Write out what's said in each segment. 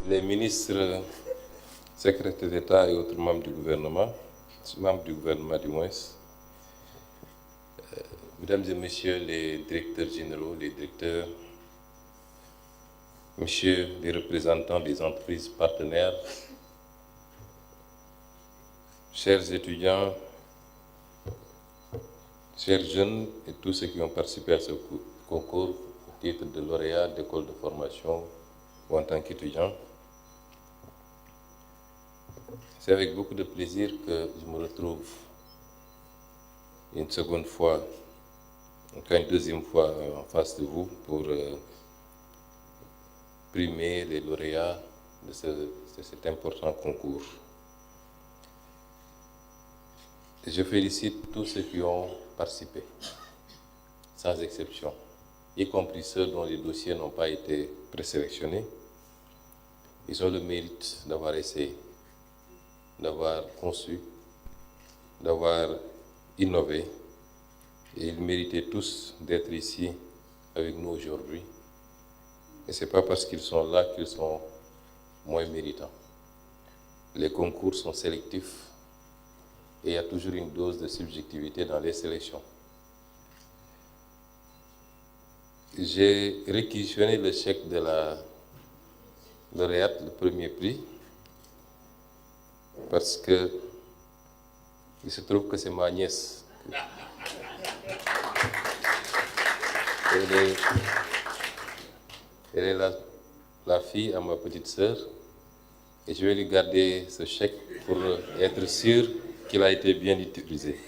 les ministres, secrétaires d'État et autres membres du gouvernement du moins, mesdames et messieurs les directeurs généraux, les directeurs, messieurs les représentants des entreprises partenaires, chers étudiants, chers jeunes et tous ceux qui ont participé à ce concours au titre de lauréat d'école de formation ou en tant qu'étudiant, c'est avec beaucoup de plaisir que je me retrouve une seconde fois, encore une deuxième fois en face de vous pour primer les lauréats de cet important concours. Et je félicite tous ceux qui ont participé, sans exception, y compris ceux dont les dossiers n'ont pas été présélectionnés. Ils ont le mérite d'avoir essayé, d'avoir conçu, d'avoir innové. Et ils méritaient tous d'être ici avec nous aujourd'hui. Et ce n'est pas parce qu'ils sont là qu'ils sont moins méritants. Les concours sont sélectifs et il y a toujours une dose de subjectivité dans les sélections. J'ai réquisitionné le chèque de la lauréate, le premier prix, parce que il se trouve que c'est ma nièce. Elle est la fille à ma petite sœur, et je vais lui garder ce chèque pour être sûr qu'il a été bien utilisé.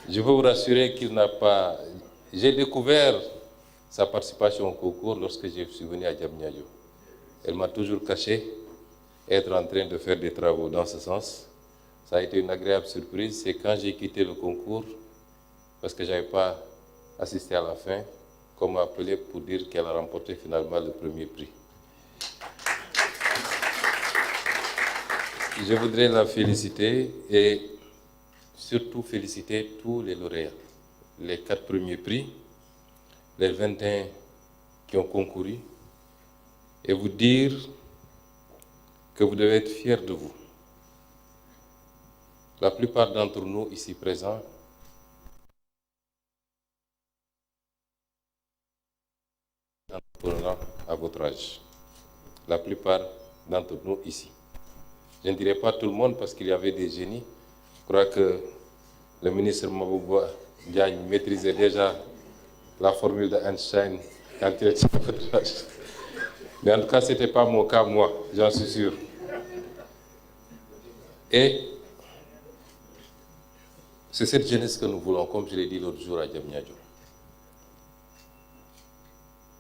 Je peux vous rassurer qu'il n'a pas... J'ai découvert sa participation au concours lorsque je suis venu à Diamniadio. Elle m'a toujours caché être en train de faire des travaux dans ce sens. Ça a été une agréable surprise. C'est quand j'ai quitté le concours, parce que je n'avais pas assisté à la fin, qu'on m'a appelé pour dire qu'elle a remporté finalement le premier prix. Je voudrais la féliciter et surtout féliciter tous les lauréats, les 4 premiers prix, les 21 qui ont concouru, et vous dire que vous devez être fiers de vous. La plupart d'entre nous ici présents entreprenants à votre âge. La plupart d'entre nous ici. Je ne dirais pas tout le monde parce qu'il y avait des génies. Je crois que le ministre Mabouba Diagne maîtrisait déjà la formule d'Einstein quand il était à votre âge. Mais en tout cas, ce n'était pas mon cas, moi, j'en suis sûr. Et c'est cette jeunesse que nous voulons, comme je l'ai dit l'autre jour à Diamniadio.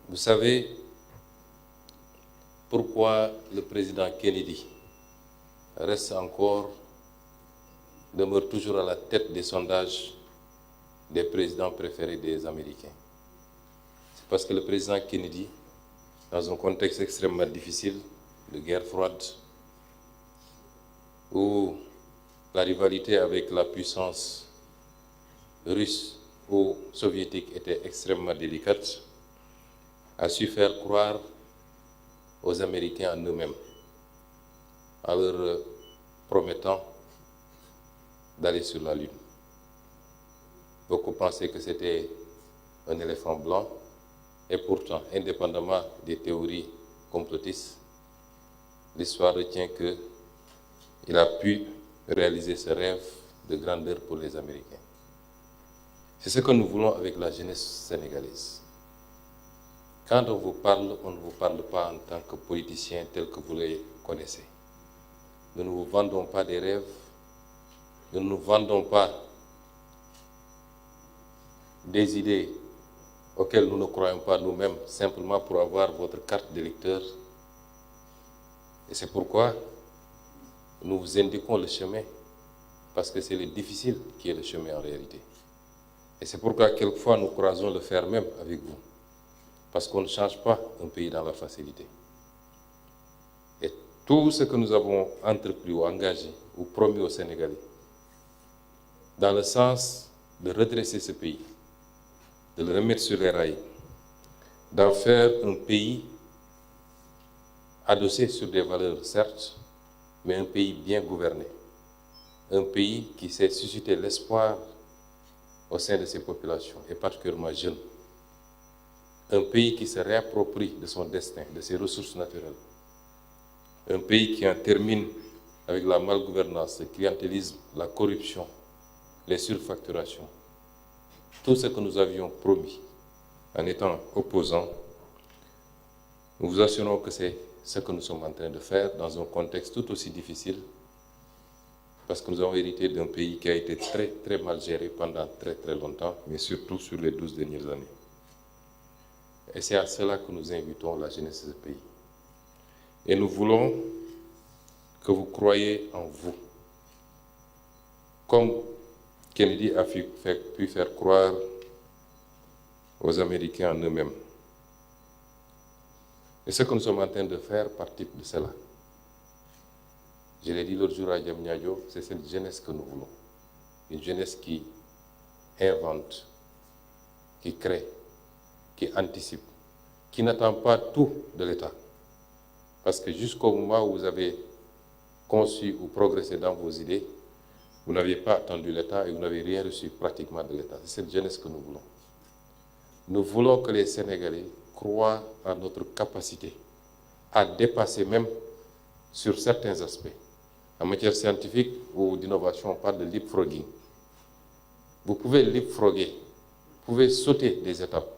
Vous savez pourquoi le président Kennedy demeure toujours à la tête des sondages des présidents préférés des Américains? C'est parce que le président Kennedy, dans un contexte extrêmement difficile de guerre froide, où la rivalité avec la puissance russe ou soviétique était extrêmement délicate, a su faire croire aux Américains en eux-mêmes, en leur promettant d'aller sur la Lune. Beaucoup pensaient que c'était un éléphant blanc, et pourtant, indépendamment des théories complotistes, l'histoire retient qu'il a pu réaliser ce rêve de grandeur pour les Américains. C'est ce que nous voulons avec la jeunesse sénégalaise. Quand on vous parle, on ne vous parle pas en tant que politicien tel que vous les connaissez. Nous ne vous vendons pas des rêves, nous ne nous vendons pas des idées auxquelles nous ne croyons pas nous-mêmes, simplement pour avoir votre carte d'électeur. Et c'est pourquoi nous vous indiquons le chemin, parce que c'est le difficile qui est le chemin en réalité. Et c'est pourquoi quelquefois nous croisons le fer même avec vous, parce qu'on ne change pas un pays dans la facilité. Et tout ce que nous avons entrepris ou engagé ou promis aux Sénégalais, dans le sens de redresser ce pays, de le remettre sur les rails, d'en faire un pays adossé sur des valeurs, certes, mais un pays bien gouverné. Un pays qui sait susciter l'espoir au sein de ses populations, et particulièrement jeunes. Un pays qui se réapproprie de son destin, de ses ressources naturelles. Un pays qui en termine avec la malgouvernance, le clientélisme, la corruption, les surfacturations. Tout ce que nous avions promis en étant opposants, nous vous assurons que c'est ce que nous sommes en train de faire dans un contexte tout aussi difficile, parce que nous avons hérité d'un pays qui a été très, très mal géré pendant très, très longtemps, mais surtout sur les 12 dernières années. Et c'est à cela que nous invitons la jeunesse de ce pays. Et nous voulons que vous croyiez en vous. Comme Kennedy a pu faire croire aux Américains en eux-mêmes. Et ce que nous sommes en train de faire participe de cela. Je l'ai dit l'autre jour à Diamniadio, c'est cette jeunesse que nous voulons. Une jeunesse qui invente, qui crée, qui anticipe, qui n'attend pas tout de l'État. Parce que jusqu'au moment où vous avez conçu ou progressé dans vos idées, vous n'aviez pas attendu l'État et vous n'avez rien reçu pratiquement de l'État. C'est cette jeunesse que nous voulons. Nous voulons que les Sénégalais croient en notre capacité à dépasser même sur certains aspects. En matière scientifique ou d'innovation, on parle de leapfrogging. Vous pouvez leapfrogger, vous pouvez sauter des étapes.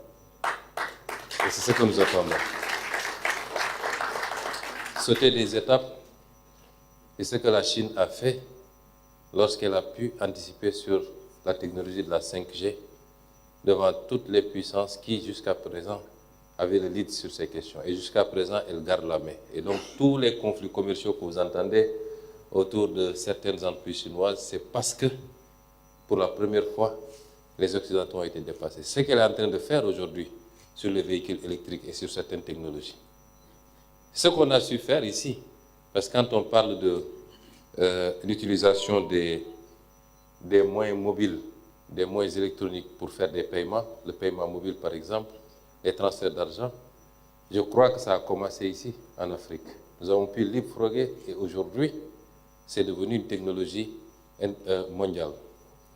Et c'est ce que nous attendons. Sauter des étapes, c'est ce que la Chine a fait lorsqu'elle a pu anticiper sur la technologie de la 5G devant toutes les puissances qui, jusqu'à présent, avaient le lead sur ces questions. Et jusqu'à présent, elle garde la main. Et donc, tous les conflits commerciaux que vous entendez autour de certaines entreprises chinoises, c'est parce que, pour la première fois, les Occidentaux ont été dépassés. Ce qu'elle est en train de faire aujourd'hui sur les véhicules électriques et sur certaines technologies. Ce qu'on a su faire ici, parce que quand on parle de l'utilisation des moyens mobiles, des moyens électroniques pour faire des paiements, le paiement mobile par exemple, les transferts d'argent, je crois que ça a commencé ici, en Afrique. Nous avons pu leapfrogger et aujourd'hui, c'est devenu une technologie mondiale.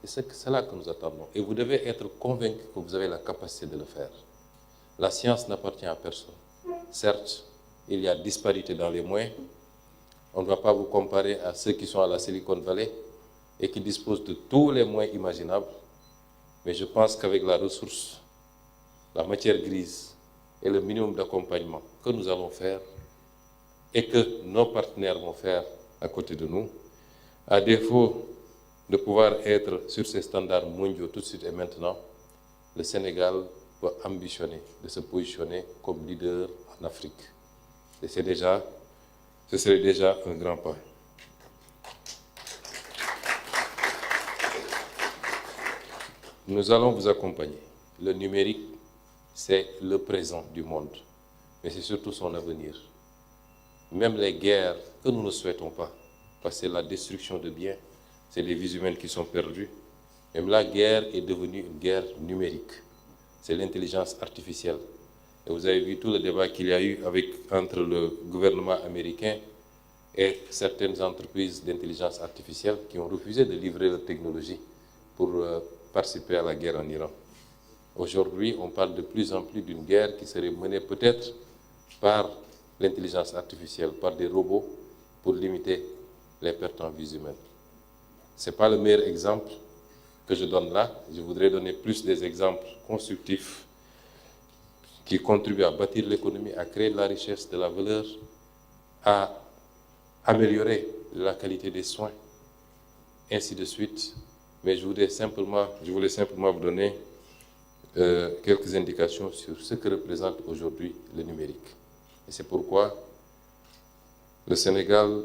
Et c'est cela que nous attendons. Et vous devez être convaincus que vous avez la capacité de le faire. La science n'appartient à personne. Certes, il y a disparité dans les moyens. On ne va pas vous comparer à ceux qui sont à la Silicon Valley et qui disposent de tous les moyens imaginables. Mais je pense qu'avec la ressource, la matière grise et le minimum d'accompagnement que nous allons faire et que nos partenaires vont faire à côté de nous, à défaut de pouvoir être sur ces standards mondiaux tout de suite et maintenant, le Sénégal peut ambitionner de se positionner comme leader en Afrique. Et ce serait déjà un grand pas. Nous allons vous accompagner. Le numérique, c'est le présent du monde, mais c'est surtout son avenir. Même les guerres que nous ne souhaitons pas, parce que c'est la destruction de biens, c'est les vies humaines qui sont perdues. Même la guerre est devenue une guerre numérique. C'est l'intelligence artificielle. Et vous avez vu tout le débat qu'il y a eu entre le gouvernement américain et certaines entreprises d'intelligence artificielle qui ont refusé de livrer leur technologie pour participer à la guerre en Iran. Aujourd'hui, on parle de plus en plus d'une guerre qui serait menée peut-être par l'intelligence artificielle, par des robots, pour limiter les pertes en vies humaines. Ce n'est pas le meilleur exemple que je donne là. Je voudrais donner plus des exemples constructifs qui contribuent à bâtir l'économie, à créer de la richesse, de la valeur, à améliorer la qualité des soins, ainsi de suite. Mais je voulais simplement vous donner quelques indications sur ce que représente aujourd'hui le numérique. Et c'est pourquoi le Sénégal,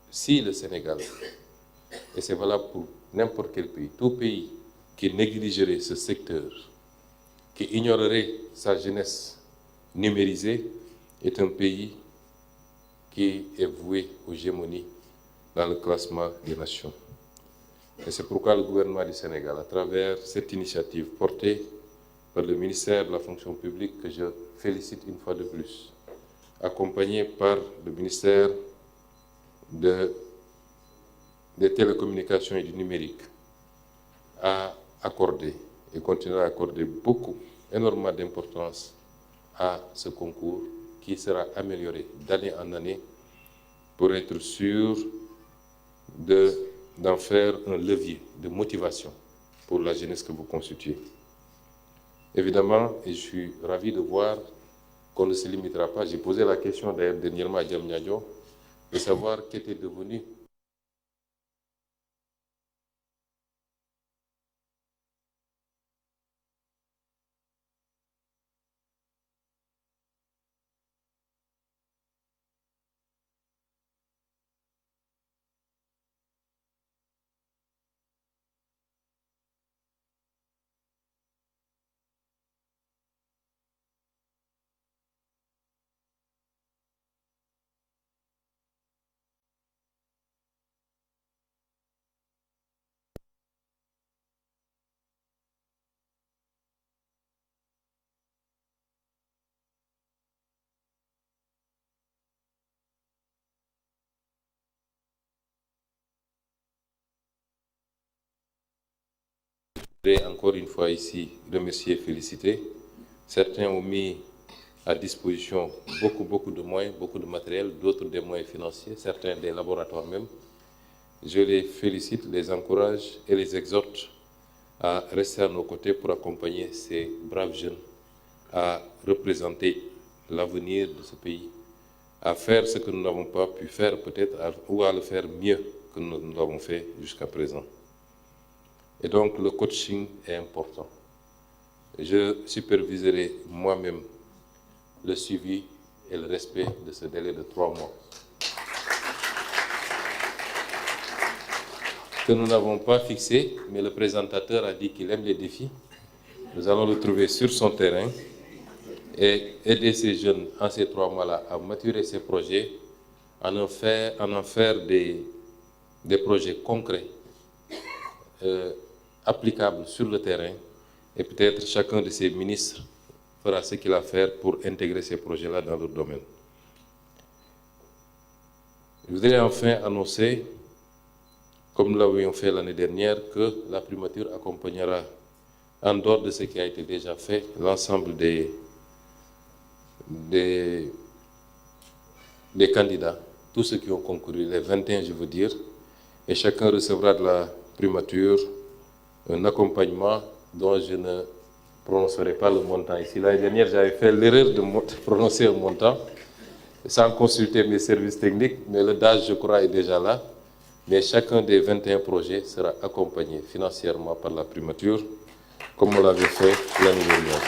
si le Sénégal, et c'est valable pour n'importe quel pays, tout pays qui négligerait ce secteur, qui ignorerait sa jeunesse numérisée, est un pays qui est voué aux gémonies dans le classement des nations. Et c'est pourquoi le gouvernement du Sénégal, à travers cette initiative portée par le ministère de la fonction publique, que je félicite une fois de plus, accompagné par le ministère des télécommunications et du numérique, a accordé et continuera à accorder énormément d'importance à ce concours qui sera amélioré d'année en année pour être sûr d'en faire un levier de motivation pour la jeunesse que vous constituez. Évidemment, et je suis ravi de voir qu'on ne se limitera pas. J'ai posé la question d'ailleurs dernièrement à Diamniadio de savoir qu'était devenu Je voudrais encore une fois ici remercier et féliciter. Certains ont mis à disposition beaucoup de moyens, beaucoup de matériel, d'autres des moyens financiers, certains des laboratoires même. Je les félicite, les encourage et les exhorte à rester à nos côtés pour accompagner ces braves jeunes à représenter l'avenir de ce pays, à faire ce que nous n'avons pas pu faire peut-être, ou à le faire mieux que nous l'avons fait jusqu'à présent. Et donc le coaching est important. Je superviserai moi-même le suivi et le respect de ce délai de 3 mois. Que nous n'avons pas fixé, mais le présentateur a dit qu'il aime les défis. Nous allons le trouver sur son terrain et aider ces jeunes en ces 3 mois-là à maturer ces projets, à en faire des projets concrets, applicables sur le terrain, et peut-être chacun de ces ministres fera ce qu'il a à faire pour intégrer ces projets-là dans leur domaine. Je voudrais enfin annoncer, comme nous l'avions fait l'année dernière, que la primature accompagnera, en dehors de ce qui a été déjà fait, l'ensemble des candidats, tous ceux qui ont concouru, les 21 je veux dire, et chacun recevra de la primature un accompagnement dont je ne prononcerai pas le montant ici. L'année dernière, j'avais fait l'erreur de prononcer un montant sans consulter mes services techniques, mais le DAGE, je crois, est déjà là. Mais chacun des 21 projets sera accompagné financièrement par la primature, comme on l'avait fait l'année dernière.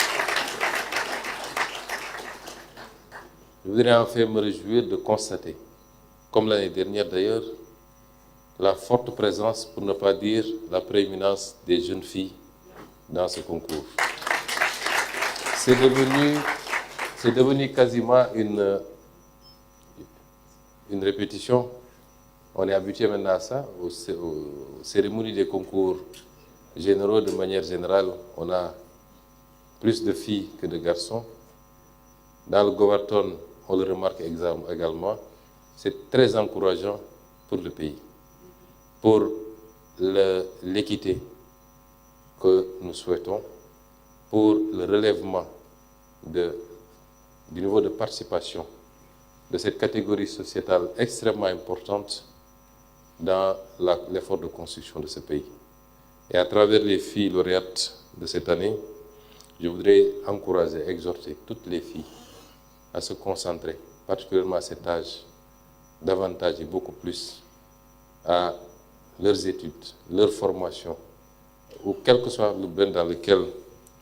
Je voudrais enfin me réjouir de constater, comme l'année dernière d'ailleurs, la forte présence, pour ne pas dire la prééminence des jeunes filles dans ce concours. C'est devenu quasiment une répétition. On est habitué maintenant à ça, aux cérémonies des concours généraux. De manière générale, on a plus de filles que de garçons. Dans le Goverton, on le remarque également. C'est très encourageant pour le pays, pour l'équité que nous souhaitons, pour le relèvement du niveau de participation de cette catégorie sociétale extrêmement importante dans l'effort de construction de ce pays. Et à travers les filles lauréates de cette année, je voudrais encourager, exhorter toutes les filles à se concentrer, particulièrement à cet âge, davantage et beaucoup plus à leurs études, leur formation, ou quel que soit le domaine dans lequel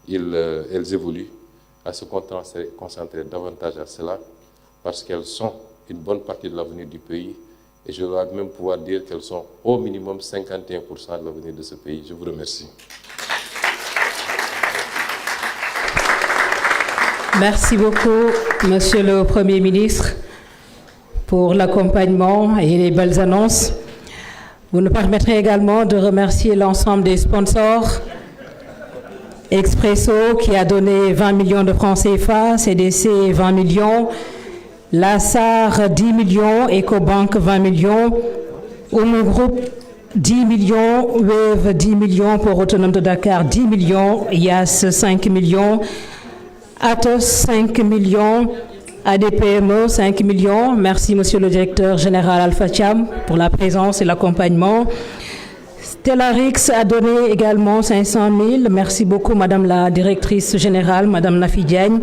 elles évoluent, à se concentrer davantage à cela, parce qu'elles sont une bonne partie de l'avenir du pays, et je dois même pouvoir dire qu'elles sont au minimum 51% de l'avenir de ce pays. Je vous remercie. Merci beaucoup, Monsieur le Premier ministre, pour l'accompagnement et les belles annonces. Vous nous permettrez également de remercier l'ensemble des sponsors. Expresso qui a donné 20 millions de francs CFA, CDC 20 millions, La SAR 10 millions, EcoBank 20 millions, Omo Group 10 millions, Wave 10 millions pour Autonome de Dakar 10 millions, YAS 5 millions, Atos 5 millions, ADPME 5 millions. Merci Monsieur le Directeur Général Alpha Thiam pour la présence et l'accompagnement. Stellarix a donné également 500 000. Merci beaucoup Madame la Directrice Générale, Madame Nafi Diagne.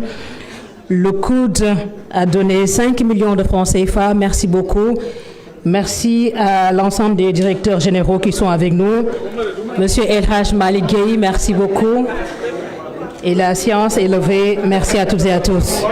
Le COUD a donné 5 millions de francs CFA. Merci beaucoup. Merci à l'ensemble des directeurs généraux qui sont avec nous. Monsieur Elhaj Malik Gueye, merci beaucoup. Et la séance est levée. Merci à toutes et à tous.